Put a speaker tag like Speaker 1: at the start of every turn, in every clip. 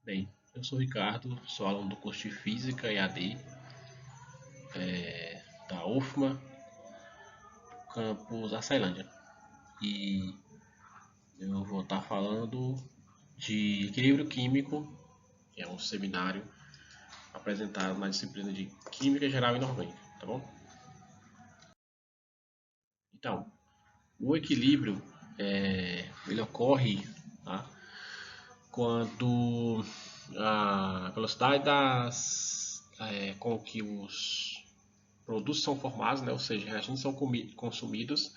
Speaker 1: Bem, eu sou o Ricardo, sou aluno do curso de Física EAD da UFMA, campus Açailândia. E eu vou estar falando de equilíbrio químico, que é um seminário apresentado na disciplina de Química Geral e Inorgânica, tá bom? Então, o equilíbrio ele ocorre, tá? Quando a velocidade com que os produtos são formados, né? Ou seja, reagentes são consumidos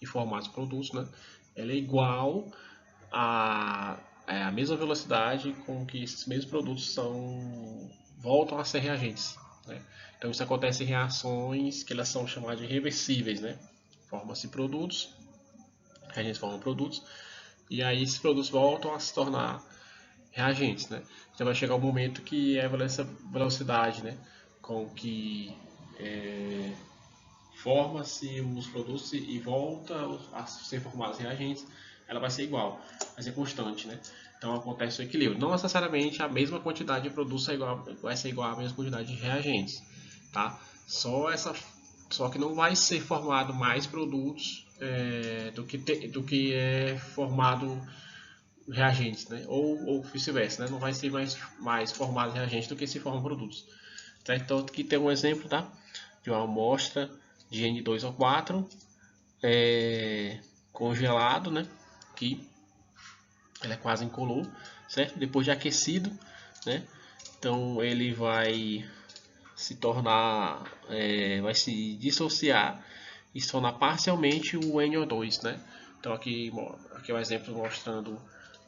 Speaker 1: e formados produtos, né? Ela é igual a mesma velocidade com que esses mesmos produtos voltam a ser reagentes, né? Então isso acontece em reações que elas são chamadas de reversíveis, né? Formam-se produtos, reagentes formam produtos, e aí esses produtos voltam a se tornar reagentes, né? Então vai chegar um momento que essa velocidade, né, com que forma-se os produtos e volta a ser formados reagentes, ela vai ser igual, vai ser constante, né? Então acontece o equilíbrio. Não necessariamente a mesma quantidade de produtos vai ser igual à mesma quantidade de reagentes, tá? Só que não vai ser formado mais produtos do que é formado reagentes, né? Ou vice-versa, né? Não vai ser mais formado reagentes do que se formam produtos. Certo? Então aqui tem um exemplo, tá? De uma amostra de N2O4 congelado, né? Que ele é quase incolor, certo? Depois de aquecido, né? Então ele vai se tornar, vai se dissociar e se tornar parcialmente o NO2, né? Então aqui é um exemplo mostrando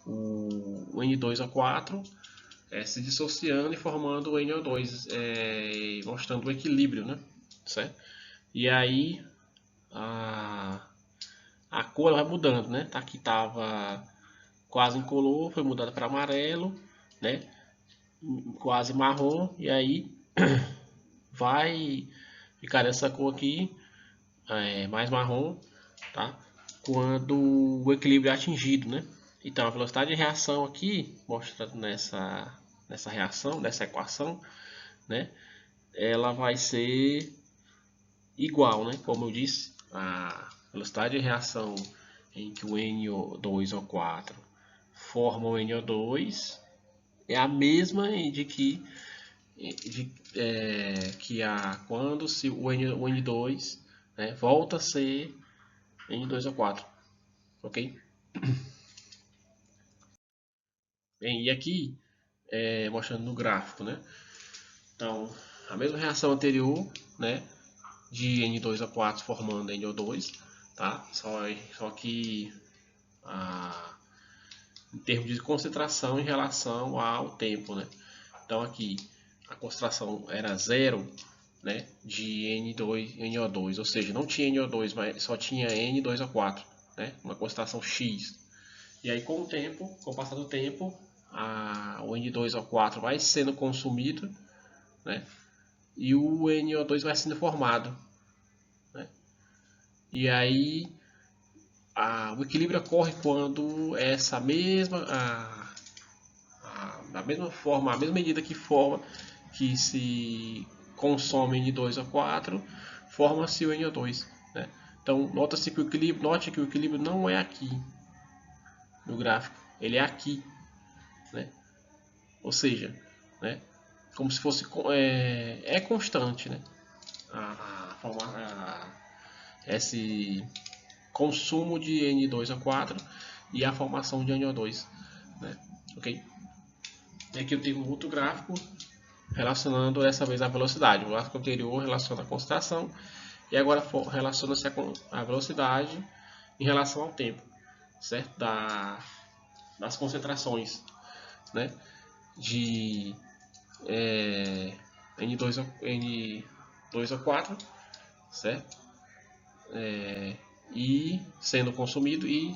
Speaker 1: o N2O4 se dissociando e formando o NO2, mostrando o equilíbrio, né? Certo? E aí a, a cor vai mudando, né? Aqui estava quase incolor, foi mudada para amarelo, né? Quase marrom, e aí vai ficar essa cor aqui, mais marrom, tá? Quando o equilíbrio é atingido, né? Então a velocidade de reação aqui, mostrada nessa reação, nessa equação, né? Ela vai ser igual, né? Como eu disse, a velocidade de reação em que o NO2O4 forma o NO2 é a mesma que quando se o N2, né, volta a ser N2O4, ok? Bem, e aqui mostrando no gráfico, né? Então, a mesma reação anterior, né, de N2O4 formando NO2, tá? Só que em termos de concentração em relação ao tempo, né? Então aqui a concentração era zero, né, de NO2, ou seja, não tinha NO2, mas só tinha N2O4, né, uma concentração X. E aí com com o passar do tempo, o N2O4 vai sendo consumido, né, e o NO2 vai sendo formado, né? E aí o equilíbrio ocorre quando essa da mesma forma, a mesma medida que se consome N2O4, forma-se o NO2, né? Então, note que o equilíbrio não é aqui no gráfico, ele é aqui, né? Ou seja, né? Como se fosse constante, né? Esse consumo de N2O4 e a formação de NO2, né? Ok? E aqui eu tenho um outro gráfico relacionando dessa vez a velocidade. O gráfico anterior relaciona a concentração e agora relaciona-se a velocidade em relação ao tempo, certo? Das concentrações, né? De N2O4, certo? E sendo consumido e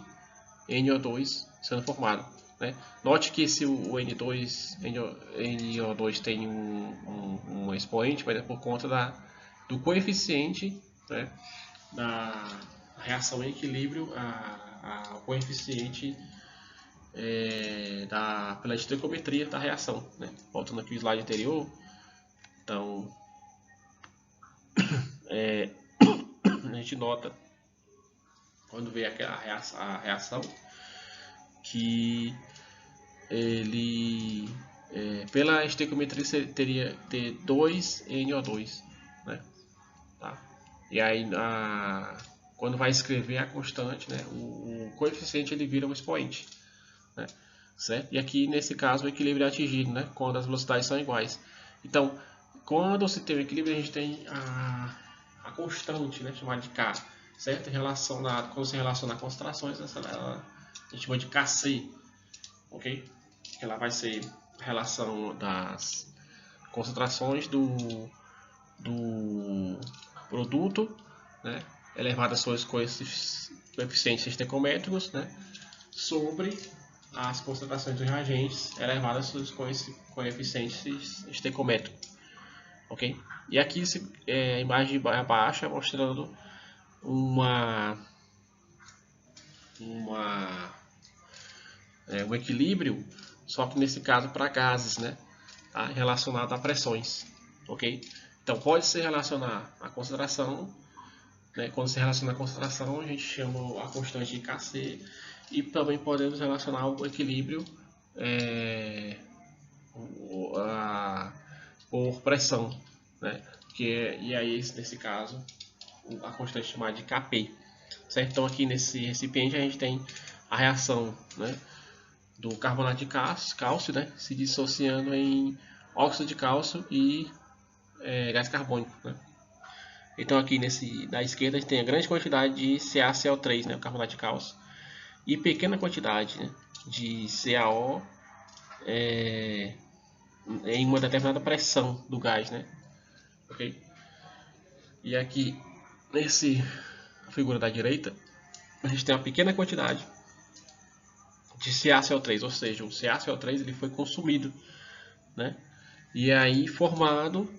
Speaker 1: NO2 sendo formado, né? Note que o NO2 tem um expoente, mas é por conta do coeficiente, né, da reação em equilíbrio, o coeficiente pela estequiometria da reação, né? Voltando aqui o slide anterior, então a gente nota quando vê a reação que ele pela estequiometria teria ter 2NO2, né? Tá? E aí quando vai escrever a constante, né, o coeficiente ele vira um expoente, né? Certo? E aqui nesse caso o equilíbrio é atingido, né, quando as velocidades são iguais. Então, quando se tem o equilíbrio, a gente tem a constante, né, chamada de K, certo? Quando se relaciona a concentrações, a gente chama de Kc, ok? Ela vai ser a relação das concentrações do produto, né, elevado a seus coeficientes estequiométricos, né, sobre as concentrações dos reagentes elevadas a seus coeficientes estequiométricos, ok? E aqui a imagem abaixo mostrando um equilíbrio, só que nesse caso para gases, né, tá? Relacionado a pressões, ok? Então pode se relacionar a concentração, né? Quando se relaciona a concentração, a gente chama a constante de Kc, e também podemos relacionar o equilíbrio por pressão, né? E aí nesse caso a constante chamada de Kp, certo? Então aqui nesse recipiente a gente tem a reação, né, do carbonato de cálcio, né, se dissociando em óxido de cálcio e gás carbônico, né? Então aqui da esquerda a gente tem a grande quantidade de CaCO3, né, o carbonato de cálcio, e pequena quantidade, né, de CaO em uma determinada pressão do gás, né? Ok? E aqui na figura da direita a gente tem uma pequena quantidade de CaCO3, ou seja, o CaCO3 ele foi consumido, né? E aí formando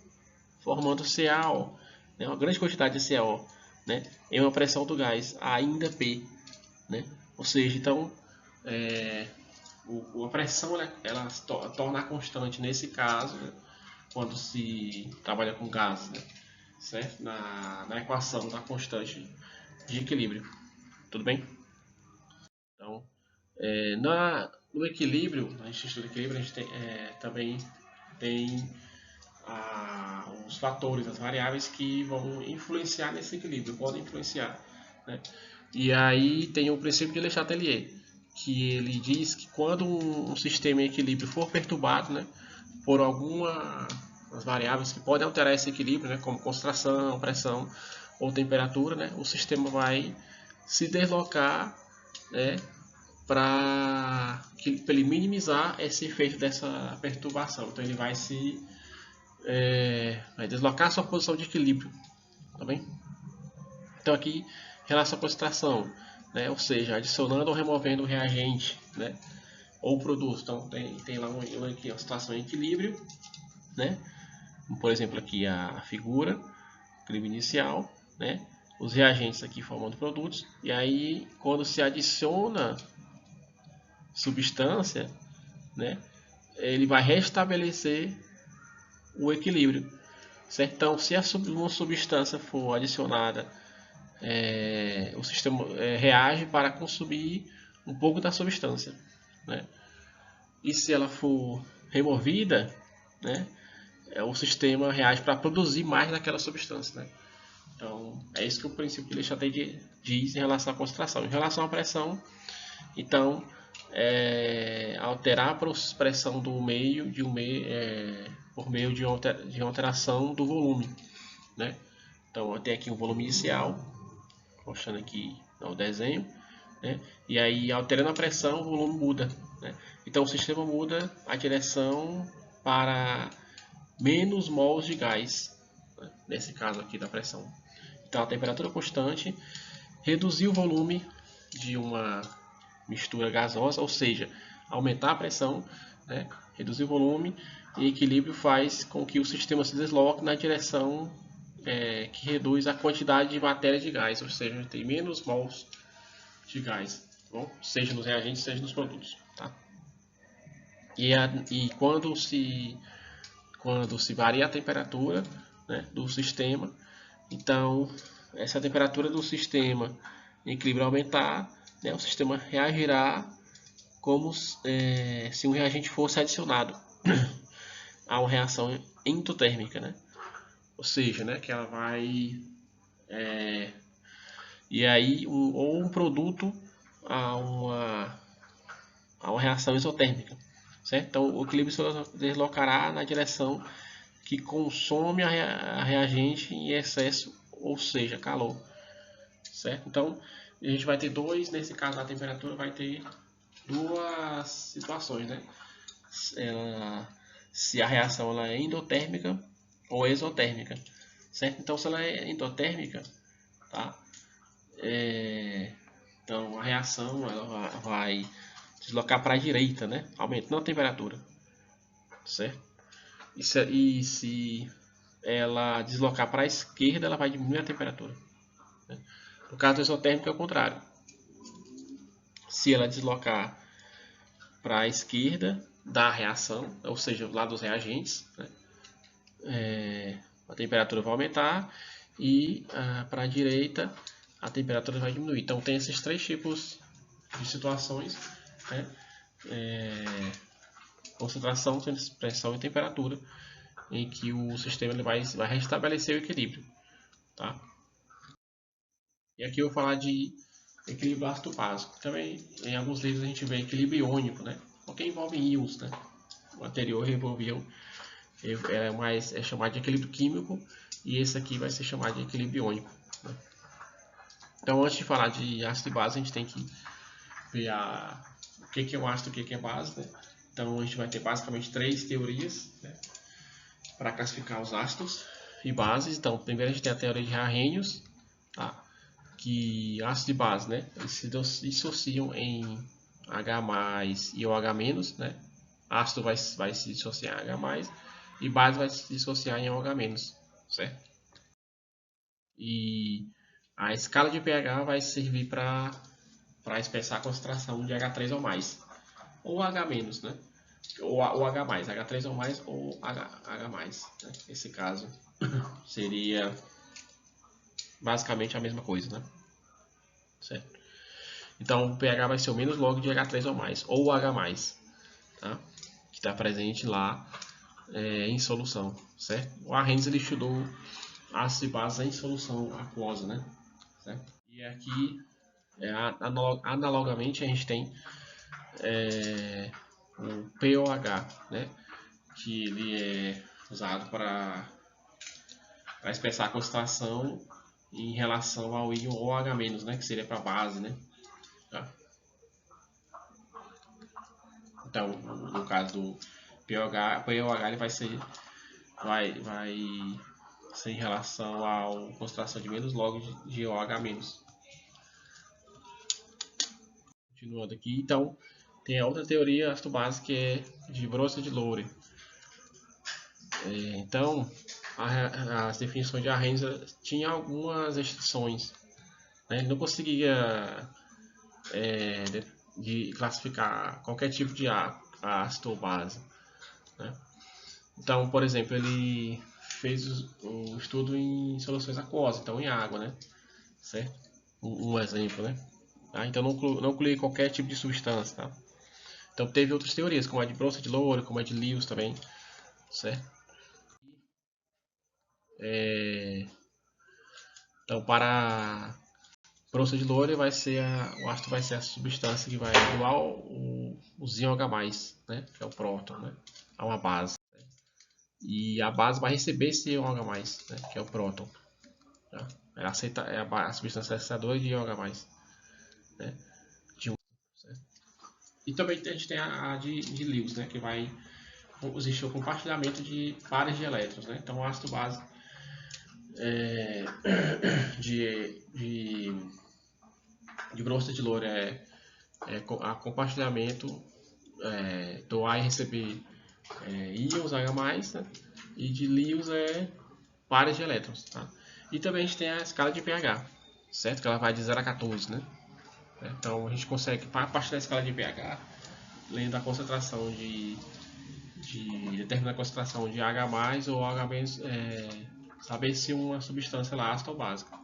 Speaker 1: CaO, né? Uma grande quantidade de CaO, né, em uma pressão do gás ainda P, né? Ou seja, então a pressão ela torna a constante nesse caso, né, quando se trabalha com gás, né, certo? Na equação da constante de equilíbrio, tudo bem? Então no equilíbrio, na estrutura de equilíbrio, a gente também tem os fatores, as variáveis que vão influenciar nesse equilíbrio, podem influenciar, né? E aí tem o princípio de Le Chatelier, que ele diz que quando um sistema em equilíbrio for perturbado, né, por algumas variáveis que podem alterar esse equilíbrio, né, como concentração, pressão ou temperatura, né, o sistema vai se deslocar, né, para ele minimizar esse efeito dessa perturbação. Então ele vai vai deslocar sua posição de equilíbrio, tá bem? Então aqui, em relação à concentração, né, ou seja, adicionando ou removendo o reagente, né, ou produto. Então tem lá aqui a situação em equilíbrio, né? Por exemplo, aqui a figura, equilíbrio inicial, né? Os reagentes aqui formando produtos, e aí quando se adiciona substância, né, ele vai restabelecer o equilíbrio, certo? Então, se uma substância for adicionada, o sistema reage para consumir um pouco da substância, né? E se ela for removida, né, o sistema reage para produzir mais daquela substância, né? Então, é isso que o princípio de Le Chatelier diz em relação à concentração. Em relação à pressão, então, alterar a pressão do meio por meio de alteração do volume, né? Então, eu tenho aqui um volume inicial, mostrando aqui no desenho, né? E aí, alterando a pressão, o volume muda, né? Então, o sistema muda a direção para menos mols de gás, né, nesse caso aqui da pressão. Então, a temperatura constante reduzir o volume de uma mistura gasosa, ou seja, aumentar a pressão, né, reduzir o volume, e equilíbrio faz com que o sistema se desloque na direção que reduz a quantidade de matéria de gás, ou seja, tem menos mols de gás, tá bom? Seja nos reagentes, seja nos produtos. Tá? E quando se varia a temperatura, né, do sistema, então essa temperatura do sistema em equilíbrio aumentar, né, o sistema reagirá como se um reagente fosse adicionado a uma reação endotérmica, né? Ou seja, né, que ela vai e aí ou um produto a uma reação isotérmica, certo? Então o equilíbrio se deslocará na direção que consome a reagente em excesso, ou seja, calor, certo? Então a gente vai ter nesse caso a temperatura vai ter duas situações, né? Se a reação ela é endotérmica ou exotérmica, certo? Então se ela é endotérmica, tá? Então a reação ela vai deslocar para a direita, né? Aumentando a temperatura, certo? E se ela deslocar para a esquerda, ela vai diminuir a temperatura, né? No caso do exotérmico é o contrário. Se ela deslocar para a esquerda da reação, ou seja, lá dos reagentes, né? A temperatura vai aumentar e para a direita a temperatura vai diminuir. Então tem esses três tipos de situações, né? Concentração, pressão e temperatura, em que o sistema ele vai restabelecer o equilíbrio, tá? E aqui eu vou falar de equilíbrio ácido-básico. Também em alguns livros a gente vê equilíbrio iônico, né? Porque envolve íons, né? O anterior envolvia é chamado de equilíbrio químico e esse aqui vai ser chamado de equilíbrio iônico, né? Então antes de falar de ácido e base a gente tem que ver o que é um ácido e o que é base, né? Então a gente vai ter basicamente três teorias, né, para classificar os ácidos e bases. Então primeiro a gente tem a teoria de Arrhenius, tá? Que ácido e base, né, eles se dissociam em H+ e OH-, né? Ácido vai se dissociar em H+, e base vai se dissociar em OH-, certo? E a escala de pH vai servir para expressar a concentração de H3 ou mais, ou H-, né? Ou H+, H3 ou mais, ou H+, né? Nesse caso seria basicamente a mesma coisa, né? Certo? Então o pH vai ser o menos log de H3 ou mais, ou H+, tá? Que está presente lá em solução, certo? O Arrhenius ele estudou ácidos e bases em solução aquosa, né? Certo? E aqui, analogamente, a gente tem o pOH, né? Que ele é usado para expressar a concentração em relação ao íon OH-, né? Que seria para a base, né? Tá? Então, no caso do pOH ele vai ser em relação à concentração de menos log de OH-. Continuando aqui, então tem a outra teoria ácido-base que é de Bronsted-Lowry. Então as definições de Arrhenius tinham algumas restrições, né? Ele não conseguia de classificar qualquer tipo de ácido ou base, né? Então, por exemplo, ele fez um estudo em soluções aquosas, então em água, né? Certo? Um exemplo, né? Tá? Então não inclui qualquer tipo de substância, tá? Então teve outras teorias, como a de Bronsted-Lowry, como a de Lewis também, certo? Então para Bronsted-Lowry o ácido vai ser a substância que vai doar os íons H+, né? Que é o próton, né? A uma base. E a base vai receber esse íon H+, né? Que é o próton. Tá? Ela aceita, a substância aceisadora de íon H+, né? E também a gente tem a de Lewis, né? Que vai existir o compartilhamento de pares de elétrons, né? Então o ácido base de Bronsted-Lowry é a compartilhamento doar e receber íons H+, né? E de Lewis é pares de elétrons, tá? E também a gente tem a escala de pH, certo? Que ela vai de 0 a 14, né? Então a gente consegue, a partir da escala de pH, lendo a concentração de determinar a concentração de H+ ou H-, saber se uma substância é ácida ou básica.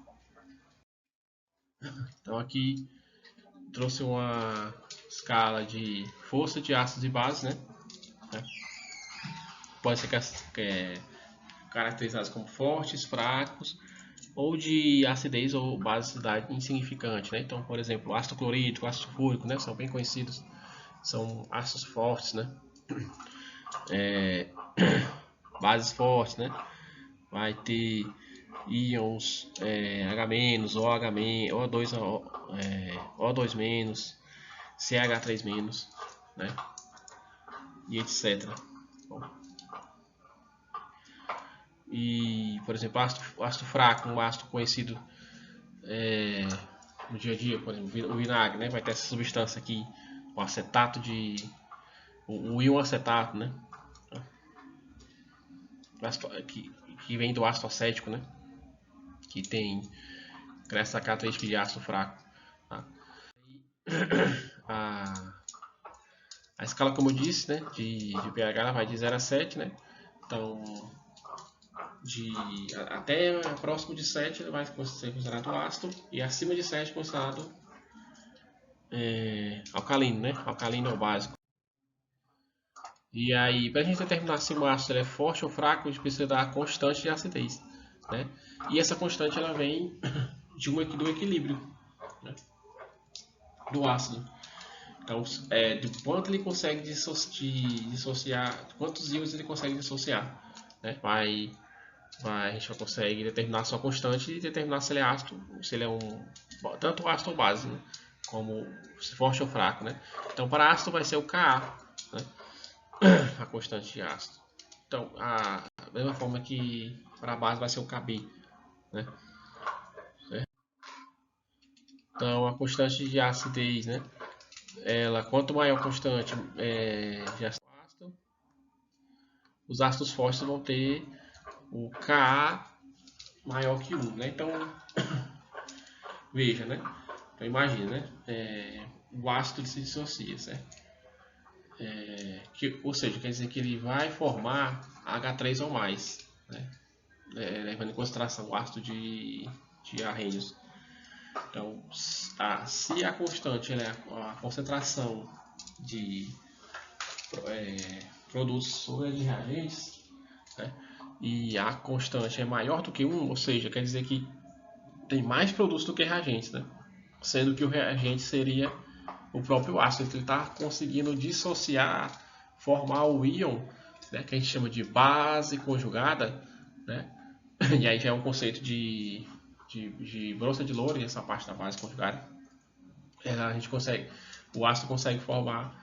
Speaker 1: Então aqui trouxe uma escala de força de ácidos e bases, né? Pode ser caracterizados como fortes, fracos, ou de acidez ou basicidade insignificante, né? Então, por exemplo, ácido clorídrico, ácido sulfúrico, né? São bem conhecidos, são ácidos fortes, né? Bases fortes, né? Vai ter íons H-, OH-, O2-, CH3-, né? E etc. Bom. E, por exemplo, ácido fraco, um ácido conhecido no dia a dia, por exemplo, o vinagre, né? Vai ter essa substância aqui, o acetato o íon acetato, né? Que vem do ácido acético, né? Que tem essa característica de ácido fraco. Tá? A escala, como eu disse, né? De pH ela vai de 0 a 7, né? Então, até próximo de 7 vai ser considerado ácido, e acima de 7 considerado alcalino, né? Alcalino ou básico. E aí, para a gente determinar se o ácido é forte ou fraco, a gente precisa da constante de acidez, né? E essa constante ela vem do equilíbrio, né? Do ácido. Então, de quanto ele consegue dissociar, quantos íons ele consegue dissociar, né? A gente vai conseguir determinar a sua constante e determinar se ele é ácido, se ele é tanto ácido ou base, né? Como forte ou fraco, né? Então, para ácido vai ser o Ka, né? A constante de ácido. Então, a mesma forma que para a base vai ser o Kb, né? Certo? Então, a constante de acidez, né? Quanto maior a constante de ácido, os ácidos fortes vão ter o Ka maior que 1, né? Então, veja, né? Então, imagina, né? O ácido se dissocia, certo? Ou seja, quer dizer que ele vai formar H3 ou mais, né? Levando em consideração o ácido de arrênios. Então, se a constante a concentração de produtos sobre de reagentes, né? E a constante é maior do que 1, ou seja, quer dizer que tem mais produtos do que reagentes, né? Sendo que o reagente seria o próprio ácido, ele está conseguindo dissociar, formar o íon, né, que a gente chama de base conjugada, né? E aí já é um conceito de Bronsted de Lorentz, essa parte da base conjugada. O ácido consegue formar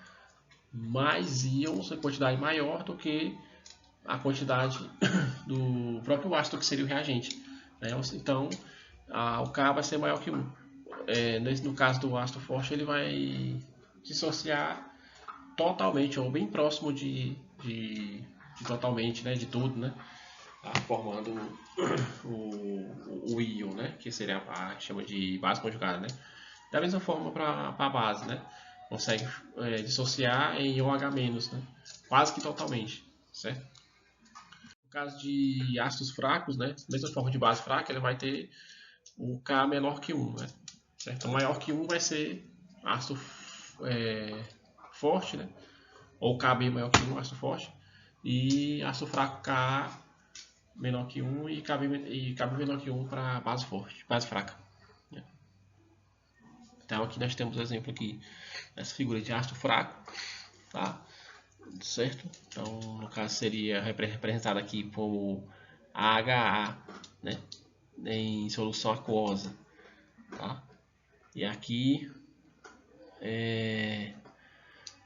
Speaker 1: mais íons em quantidade maior do que a quantidade do próprio ácido, que seria o reagente, né? Então, o K vai ser maior que 1. No caso do ácido forte, ele vai dissociar totalmente, ou bem próximo de totalmente, né? De tudo, né? Formando o íon, né? Que seria a chama de base conjugada, né? Da mesma forma para a base, né? Consegue dissociar em OH-, né? Quase que totalmente, certo? No caso de ácidos fracos, né? Mesma forma de base fraca, ele vai ter o K menor que 1, né? Certo? Então, maior que 1 vai ser ácido forte, né? Ou Kb maior que 1, ácido forte. E ácido fraco Ka menor que 1 e Kb menor que 1 para base forte, base fraca. Então aqui nós temos o exemplo aqui dessa figura de ácido fraco, tá? Certo? Então no caso seria representado aqui como AHA, né? Em solução aquosa, tá? E aqui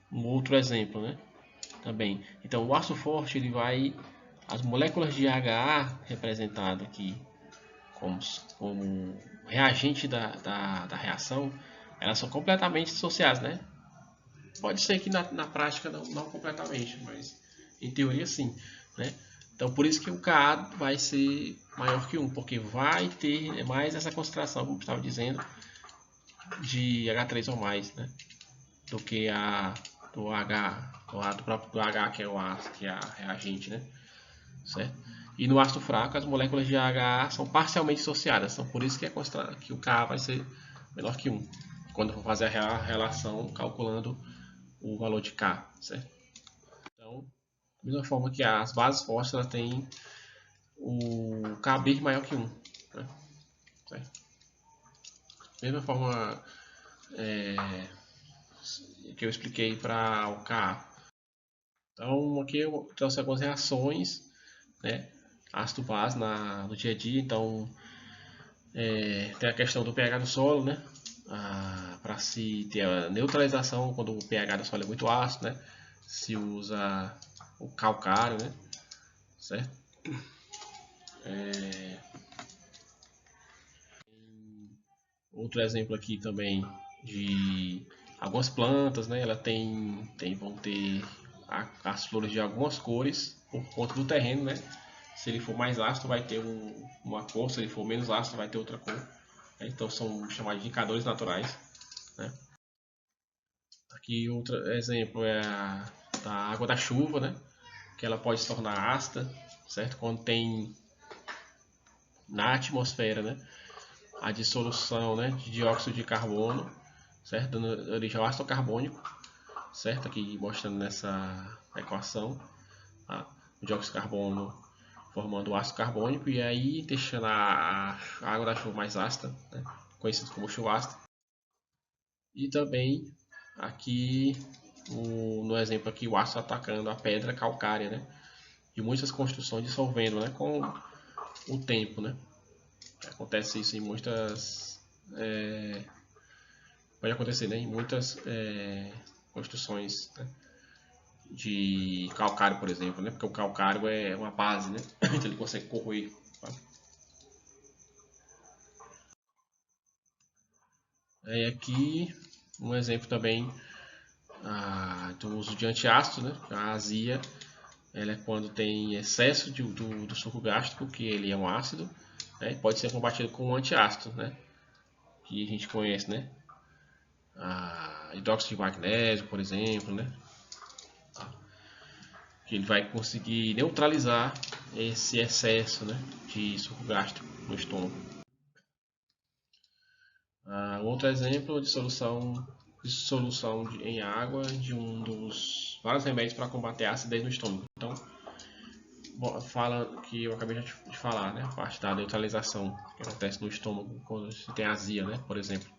Speaker 1: um outro exemplo, né? Também. Então o ácido forte ele vai, as moléculas de HA representadas aqui como reagente da reação, elas são completamente dissociadas, né? Pode ser que na prática não completamente, mas em teoria sim, né? Então por isso que o Ka vai ser maior que 1, porque vai ter mais essa concentração, como eu estava dizendo, de H3 ou mais, né? Do que a do H, do próprio do H, que é o ácido, que é a reagente, né? Certo? E no ácido fraco, as moléculas de HA são parcialmente associadas, então por isso que o Ka vai ser menor que 1, quando eu for fazer a relação calculando o valor de K, certo? Então, da mesma forma que as bases fortes, ela tem o Kb maior que 1, né? Certo? Da mesma forma que eu expliquei para o Ka. Então, aqui eu trouxe algumas reações, né? Ácido-base no dia a dia. Então, tem a questão do pH do solo, né? Para se ter a neutralização quando o pH do solo é muito ácido, né? Se usa o calcário, né? Certo? Outro exemplo aqui também de algumas plantas, né? Ela vão ter as flores de algumas cores por conta do terreno, né? Se ele for mais ácido, vai ter uma cor; se ele for menos ácido, vai ter outra cor. Então são chamados de indicadores naturais, né? Aqui outro exemplo é da água da chuva, né? Que ela pode se tornar ácida, certo? Quando tem na atmosfera, né, a dissolução, né, de dióxido de carbono, certo? Dando origem ao ácido carbônico, certo? Aqui mostrando nessa equação, tá? O dióxido de carbono formando o ácido carbônico e aí deixando a água da chuva mais ácida, né? Conhecido como chuva ácida. E também aqui no exemplo aqui o ácido atacando a pedra calcária, né? E muitas construções dissolvendo, né? Com o tempo, né? Acontece isso em muitas pode acontecer, né? Em muitas construções, né? De calcário, por exemplo, né? Porque o calcário é uma base, né? Então ele consegue corroer. Tá? Aí aqui um exemplo também do uso de antiácido, né? A azia, ela é quando tem excesso do suco gástrico, que ele é um ácido, né? Pode ser combatido com um antiácido, né? Que a gente conhece, né? Hidróxido de magnésio, por exemplo, né? Que ele vai conseguir neutralizar esse excesso, né, de suco gástrico no estômago. Outro exemplo de solução em água de um dos vários remédios para combater a acidez no estômago. Então, fala que eu acabei de falar, né, a parte da neutralização que acontece no estômago quando se tem azia, né, por exemplo.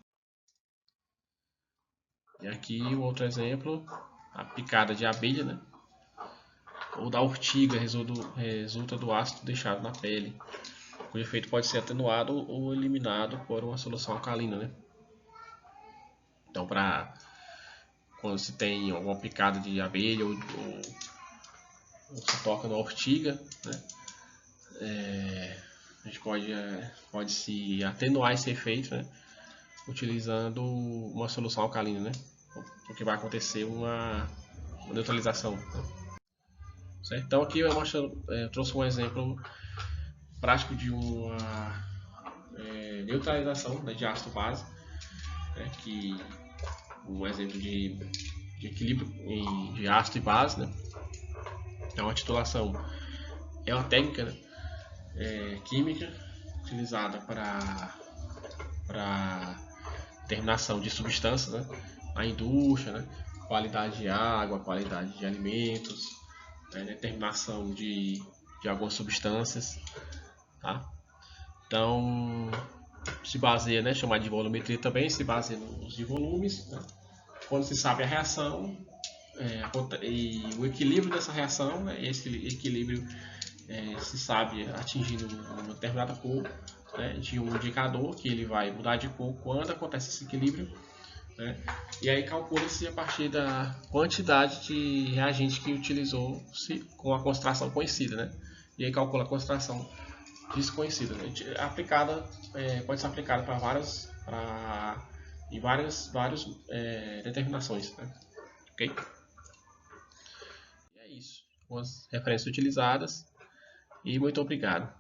Speaker 1: E aqui um outro exemplo, a picada de abelha, né, ou da ortiga resulta do ácido deixado na pele, cujo efeito pode ser atenuado ou eliminado por uma solução alcalina, né? Então, quando se tem alguma picada de abelha ou se toca na ortiga, né? A gente pode se atenuar esse efeito, né? Utilizando uma solução alcalina, né? Porque vai acontecer uma neutralização, né? Certo? Então aqui eu trouxe um exemplo prático de uma neutralização, né, de ácido base, né, que um exemplo de equilíbrio de ácido e base, né. Então a titulação é uma técnica, né, química utilizada para determinação de substâncias, né, na indústria, né, qualidade de água, qualidade de alimentos, né, determinação de algumas substâncias, tá? Então se baseia, né, chamado de volumetria também, se baseia nos de volumes, né? Quando se sabe a reação e o equilíbrio dessa reação, né, esse equilíbrio se sabe atingindo uma determinada cor, né, de um indicador que ele vai mudar de cor quando acontece esse equilíbrio, né, e aí calcula-se a partir da quantidade de reagente que utilizou com a concentração conhecida, né, e aí calcula a concentração desconhecida, né, pode ser aplicada para várias determinações, né? Ok? E é isso. Com as referências utilizadas. E muito obrigado.